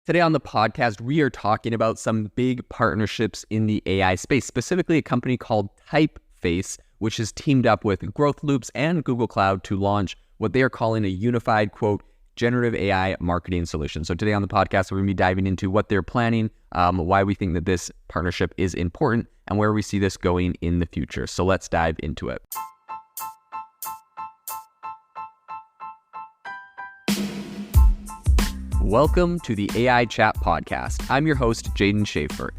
Today on the podcast, we are talking about some big partnerships in the AI space, specifically a company called Typeface, which has teamed up with GrowthLoops and Google Cloud to launch what they are calling a unified, quote, generative AI marketing solution. So today on the podcast, we're going to be diving into what they're planning, why we think that this partnership is important, and where we see this going in the future. So let's dive into it. Welcome to the AI Chat Podcast. I'm your host, Jaden Schaefer.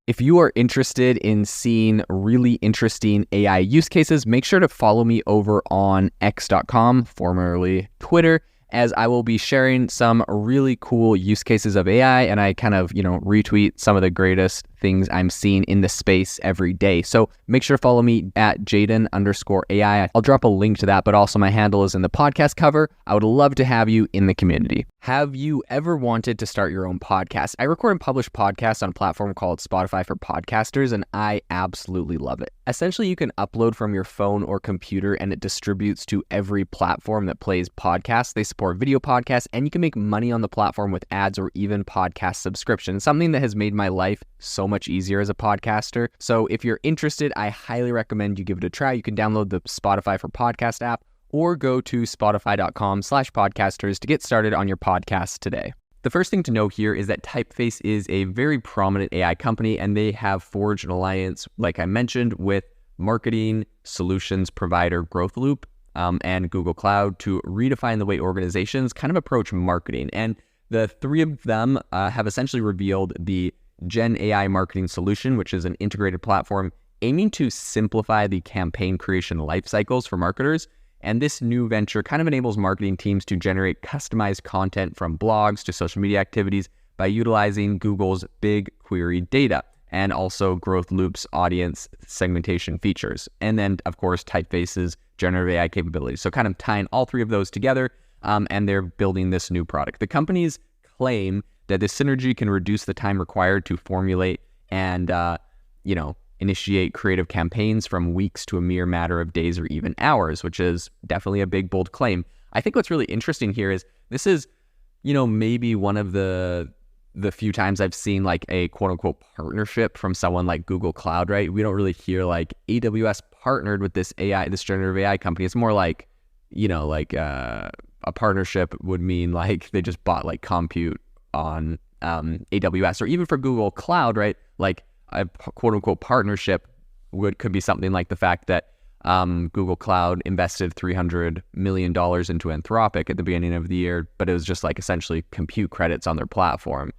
If you are interested in seeing really interesting AI use cases, make sure to follow me over on x.com, formerly Twitter, as I will be sharing some really cool use cases of AI, and I kind of, retweet some of the greatest things I'm seeing in the space every day. So make sure to follow me at Jaden_AI. I'll drop a link to that, but also my handle is in the podcast cover. I would love to have you in the community. Have you ever wanted to start your own podcast? I record and publish podcasts on a platform called Spotify for Podcasters, and I absolutely love it. Essentially, you can upload from your phone or computer, and it distributes to every platform that plays podcasts. They support video podcasts, and you can make money on the platform with ads or even podcast subscriptions, something that has made my life so much easier as a podcaster. So if you're interested, I highly recommend you give it a try. You can download the Spotify for Podcast app or go to spotify.com/podcasters to get started on your podcast today. The first thing to know here is that Typeface is a very prominent AI company, and they have forged an alliance, like I mentioned, with marketing solutions provider GrowthLoop and Google Cloud to redefine the way organizations kind of approach marketing. And the three of them have essentially revealed the GenAI Marketing Solution, which is an integrated platform aiming to simplify the campaign creation life cycles for marketers. And this new venture kind of enables marketing teams to generate customized content from blogs to social media activities by utilizing Google's BigQuery data and also GrowthLoop's audience segmentation features. And then, of course, Typeface's generative AI capabilities. So kind of tying all three of those together, and they're building this new product. The companies claim that this synergy can reduce the time required to formulate and, initiate creative campaigns from weeks to a mere matter of days or even hours, which is definitely a big, bold claim. I think what's really interesting here is this is, maybe one of the few times I've seen like a quote unquote partnership from someone like Google Cloud, right? We don't really hear like AWS partnered with this generative AI company. It's more like, a partnership would mean like they just bought like compute on AWS, or even for Google Cloud, right? Like a quote unquote partnership could be something like the fact that Google Cloud invested $300 million into Anthropic at the beginning of the year, but it was just like essentially compute credits on their platform.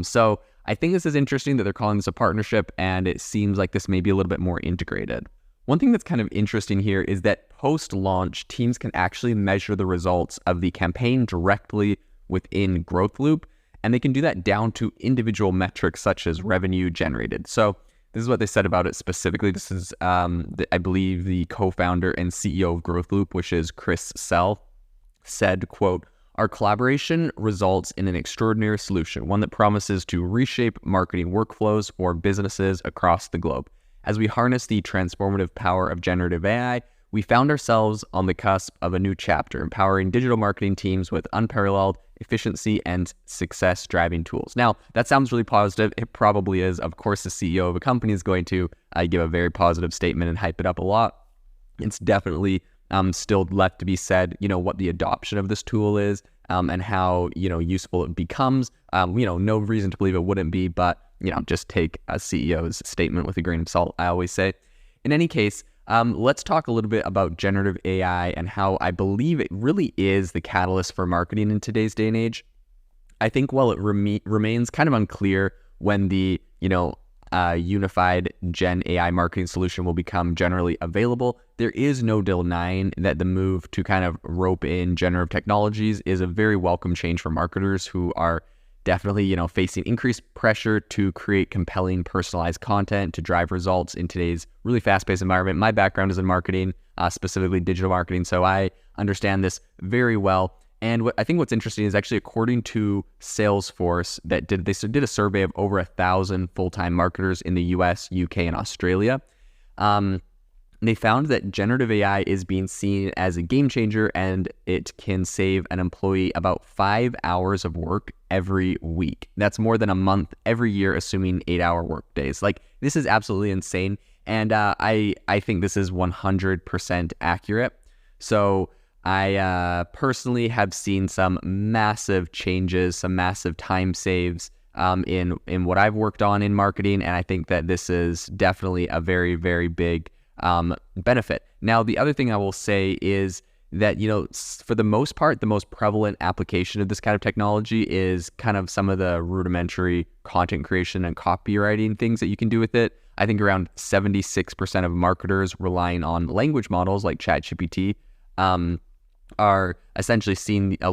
So I think this is interesting that they're calling this a partnership, and it seems like this may be a little bit more integrated. One thing that's kind of interesting here is that post-launch, teams can actually measure the results of the campaign directly within GrowthLoop, and they can do that down to individual metrics such as revenue generated. So this is what they said about it specifically. This is, I believe, the co-founder and CEO of GrowthLoop, which is Chris Sell, said, quote, "Our collaboration results in an extraordinary solution, one that promises to reshape marketing workflows for businesses across the globe. As we harness the transformative power of generative AI, we found ourselves on the cusp of a new chapter, empowering digital marketing teams with unparalleled efficiency and success-driving tools." Now, that sounds really positive. It probably is. Of course, the CEO of a company is going to give a very positive statement and hype it up a lot. It's definitely still left to be said, what the adoption of this tool is and how, useful it becomes. No reason to believe it wouldn't be, but, just take a CEO's statement with a grain of salt, I always say. In any case, let's talk a little bit about generative AI and how I believe it really is the catalyst for marketing in today's day and age. I think while it remains kind of unclear when the, unified Gen AI marketing solution will become generally available, there is no denying that the move to kind of rope in generative technologies is a very welcome change for marketers who are definitely, facing increased pressure to create compelling, personalized content to drive results in today's really fast-paced environment. My background is in marketing, specifically digital marketing, so I understand this very well. And I think what's interesting is actually, according to Salesforce, they did a survey of over 1,000 full-time marketers in the US, UK, and Australia. They found that generative AI is being seen as a game changer, and it can save an employee about 5 hours of work every week. That's more than a month every year, assuming 8-hour work days. Like, this is absolutely insane. And I think this is 100% accurate. So I personally have seen some massive changes, some massive time saves in what I've worked on in marketing. And I think that this is definitely a very, very big benefit. Now, the other thing I will say is that, for the most part, the most prevalent application of this kind of technology is kind of some of the rudimentary content creation and copywriting things that you can do with it. I think around 76% of marketers relying on language models like ChatGPT are essentially seeing a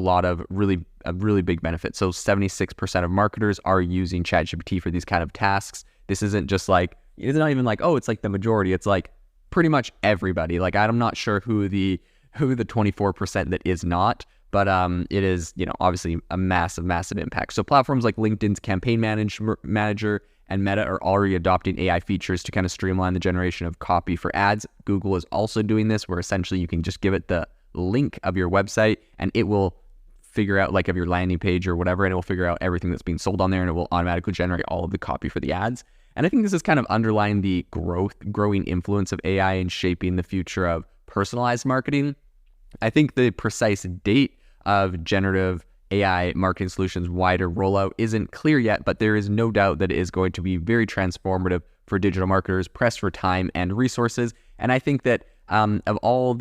really big benefit. So 76% of marketers are using ChatGPT for these kind of tasks. This isn't just like, it's not even like, oh, it's like the majority. It's like pretty much everybody. Like, I'm not sure who the 24% that is not, but it is, obviously a massive impact. So platforms like LinkedIn's Campaign Manager and Meta are already adopting AI features to kind of streamline the generation of copy for ads. Google is also doing this, where essentially you can just give it the link of your website and it will figure out, like, of your landing page or whatever, and it will figure out everything that's being sold on there, and it will automatically generate all of the copy for the ads. And I think this is kind of underlying the growing influence of AI in shaping the future of personalized marketing. I think the precise date of generative AI marketing solutions wider rollout isn't clear yet, but there is no doubt that it is going to be very transformative for digital marketers pressed for time and resources. And I think that of all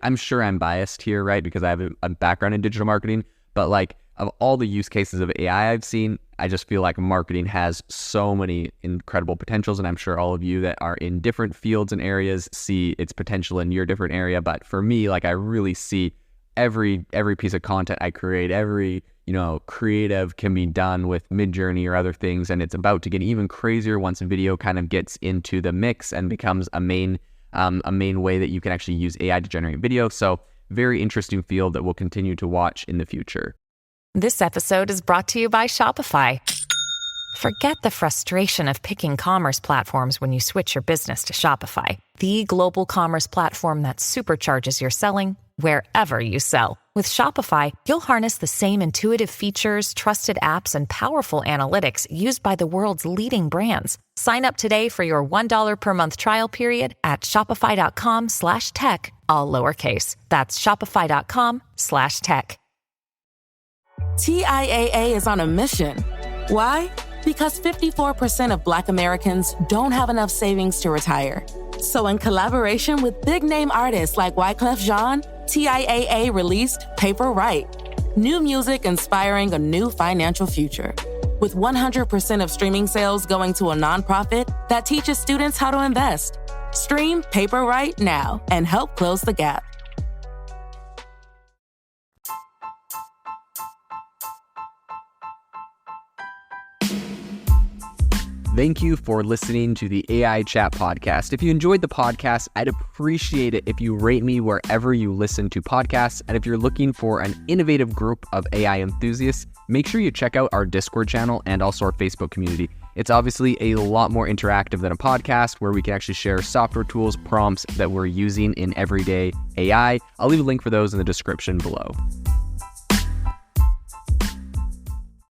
I'm sure I'm biased here, right? Because I have a background in digital marketing, but like, of all the use cases of AI I've seen, I just feel like marketing has so many incredible potentials. And I'm sure all of you that are in different fields and areas see its potential in your different area. But for me, like, I really see every piece of content I create, every, creative can be done with Midjourney or other things. And it's about to get even crazier once video kind of gets into the mix and becomes a main way that you can actually use AI to generate video. So very interesting field that we'll continue to watch in the future. This episode is brought to you by Shopify. Forget the frustration of picking commerce platforms when you switch your business to Shopify, the global commerce platform that supercharges your selling wherever you sell. With Shopify, you'll harness the same intuitive features, trusted apps, and powerful analytics used by the world's leading brands. Sign up today for your $1 per month trial period at shopify.com/tech, all lowercase. That's shopify.com/tech. TIAA is on a mission. Why? Because 54% of Black Americans don't have enough savings to retire. So in collaboration with big-name artists like Wyclef Jean, TIAA released Paper Right, new music inspiring a new financial future. With 100% of streaming sales going to a nonprofit that teaches students how to invest. Stream Paper Right now and help close the gap. Thank you for listening to the AI Chat Podcast. If you enjoyed the podcast, I'd appreciate it if you rate me wherever you listen to podcasts. And if you're looking for an innovative group of AI enthusiasts, make sure you check out our Discord channel and also our Facebook community. It's obviously a lot more interactive than a podcast, where we can actually share software tools, prompts that we're using in everyday AI. I'll leave a link for those in the description below.